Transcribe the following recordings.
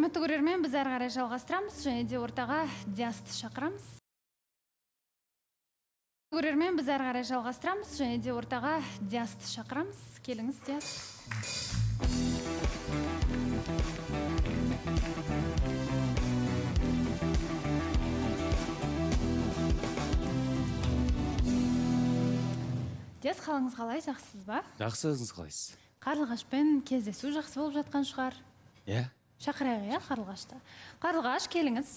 Құрметті көрермен, біз әрі қарай жалғастырамыз және де ортаға Диасты шақырамыз. Көрермен, біз әрі қарай жалғастырамыз және де ортаға Диасты шақырамыз. Келіңіз, Диас. Диас, қалыңыз қалай, жақсысыз ба? Жақсы, өзіңіз қалайсыз? Қарлығашпен кездесу жақсы болып жатқан шығар. Иә. Шақырайық, иә, Қарлығашты. Қарлығаш, келіңіз.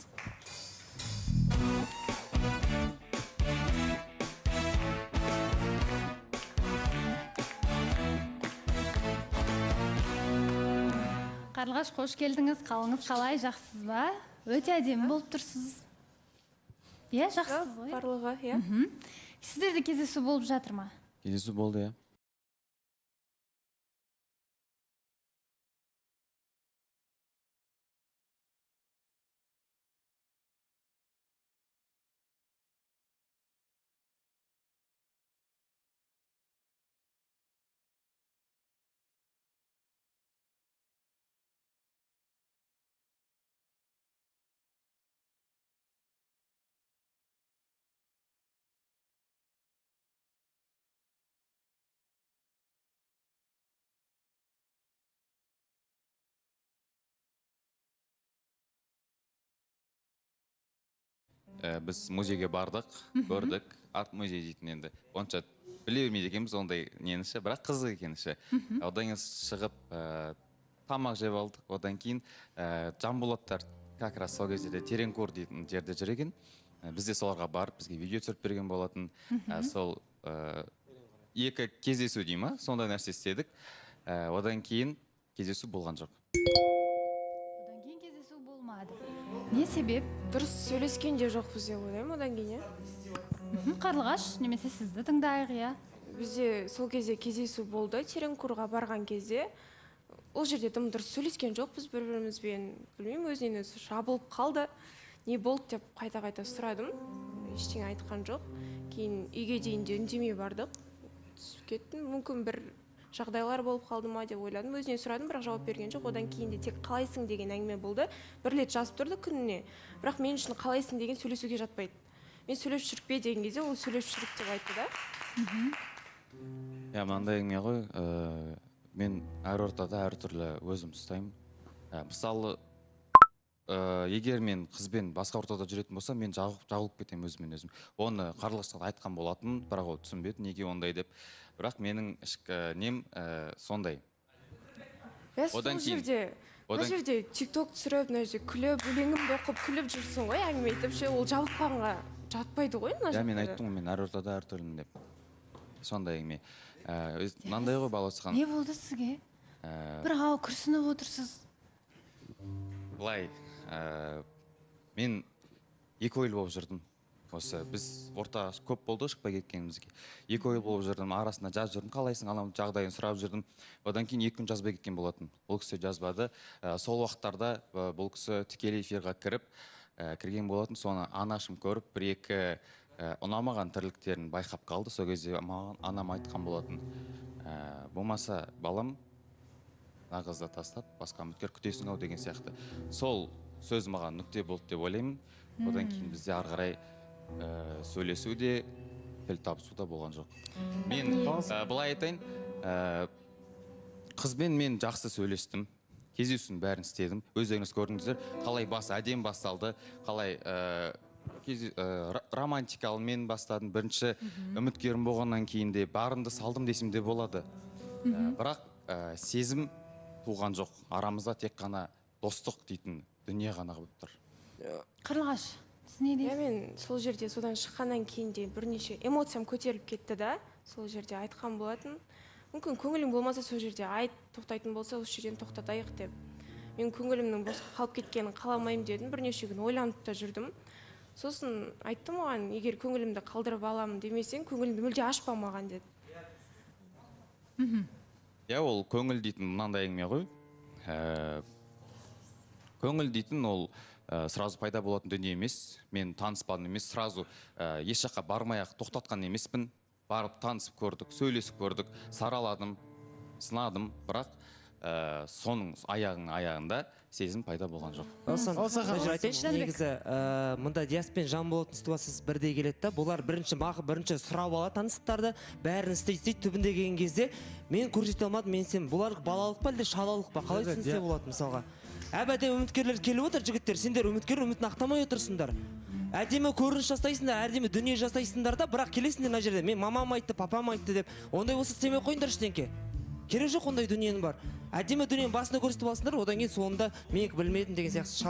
Қарлығаш, қош келдіңіз. Қалыңыз қалай, жақсысыз ба? Өте әдемі болып тұрсыз. Иә, жақсысыз ғой. Қарлыға, иә. Сіздерде кездесу болып жатыр ма? Кездесу болды, иә. Біз музейге бардық, көрдік, арт музей дейтін енді. Онша біле бермейді екенбіз ондай неніші, бірақ қызық екеніші. Одан кейін шығып тамақ жеп алдық, одан кейін Жанболаттар как раз сол кезде Тереңкор дейтін жерде жүр екен. Біз де соларға барып, бізге видео түсіріп берген болатын. Сол екі кездесу дей ма, сондай нәрсе істедік. Одан кейін кездесу болған жоқ. Одан кейін кездесу болмады. Не себеп? Дұрыс сөйлескен де жоқпыз деп ойлаймын одан кейін, иә. Қарлығаш, немесе сізді тыңдайық, иә. Бізде сол кезде кездесу болды, Тереңкорға барған кезде. Ол жерде тым дұрыс сөйлескен жоқпыз бір-бірімізбен. Білмеймін, өзінен өзі жабылып қалды. Не болды деп қайта-қайта сұрадым. Ештеңе айтқан жоқ. Кейін үйге дейін де үндемей бардық. Түсіп кеттім. Мүмкін бір жағдайлар болып қалды ма деп ойладым. Өзінен сұрадым, бірақ жауап берген жоқ. Одан кейін де тек қалайсың деген әңгіме болды. Бір рет жазып тұрды күніне. Бірақ мен үшін қалайсың деген сөйлесуге жатпайды. Мен сөйлеп жүріп пе деген кезде ол сөйлеп жүріп деп айтты да. Иә, мынандай әңгіме ғой. Мен әр ортада әртүрлі өзім ұстаймын. Мысалы, егер мен қызбен басқа ортада жүретін болса, мен жағылып кетемін өзімен өзім. Оны Қарлығашқа айтқан болатын, бірақ ол түсінбеді, неге ондай деп. Бірақ менің ішкі нем сондай. Сол жерде тикток түсіріп, мына жерде күліп, өлеңімді оқып күліп жүрсің ғой, әңгіме айтып ше, ол жабылып қалғанға жатпайды ғой мына жерде. Мен айттым ғой, мен әр ортада әртүрлімін деп. Сондай әңгіме. Мынандай ғой Баласқан. Не болды сізге? Бір күрсініп отырсыз. Былай, мен екі ойлы болып жүрдім. Осы біз орта көп болды шықпай кеткенімізге. Екі ойлы болып жүрдім, арасында жазып жүрдім, қалайсың, анау жағдайын сұрап жүрдім. Одан кейін 2 күн жазбай кеткен болатын. Ол кісі жазбады. Сол уақыттарда бұл кісі тікелей эфирға кірген болатын. Соны анашым көріп, бір-екі ұнамаған тірліктерін байқап қалды. Сол кезде маған анам айтқан болатын. Болмаса балам, мына қызды тастап, басқа үміткер күтесің ау деген сияқты. Сол сөз маған нүкте болды деп ойлаймын. Одан кейін бізде ары қарай сөйлесу де, тіл табысу да болған жоқ. Мен былай айтайын, қызбен мен жақсы сөйлестім, кездесудің бәрін істедім. Өздеріңіз көрдіңіздер, қалай әдем басталды, қалай романтикалымен бастадым. Бірінші үміткерім болғаннан кейін де барымды салдым десем де болады. Бірақ сезім туған жоқ. Арамызда тек қана достық дейтін дүние ғана болып тұр. Қарлығаш, сіз не дейсіз? Мен сол жерде содан шыққаннан кейін де бірнеше эмоциям көтеріліп кетті да, сол жерде айтқан болатын. Мүмкін көңілің болмаса сол жерде тоқтайтын болса, осы жерден тоқтатайық деп. Мен көңілімнің босқа қалып кеткенін қаламаймын дедім, бірнеше күн ойланып та жүрдім. Сосын айттым оған, егер көңілімді қалдырып аламын демесең, көңілімді мүлде ашпа маған деді. Иә, ол көңіл дейтін мынандай әңгіме ғой. Көңіл дейтін ол сразу пайда болатын дүние емес. Мен таныспадым емес, сразу еш жаққа бармай-ақ тоқтатқан емеспін. Барып танысып көрдік, сөйлесіп көрдік, сараладым, сынадым. Бірақ соның аяғында сезім пайда болған жоқ. Осыған айтайыншы, негізі мұнда Диас пен Жанболаттың ситуациясы бірдей келеді да. Бұлар бірінші сұрап алады таныстықтарды, бәрін істейді, түбінде келген кезде мен көрсете алмадым, мен сен бұлар балалық па әлде шалалық па, қалай түсінсе болады мысалға. Әбәдем үміткерлер келіп отыр, жігіттер, сендер үмітін ақтамай отырсыңдар. Әдемі көрініс жасайсыңдар, әдемі дүние жасайсыңдар да, бірақ келесіңдер мына жерде, мен мамам айтты, папам айтты деп, ондай болса істемей қойыңдар ештеңке. Керек жоқ ондай дүниенің бар. Әдемі дүниенің басында көрсетіп алсыңдар, одан кейін соңында мен білмедім деген сияқты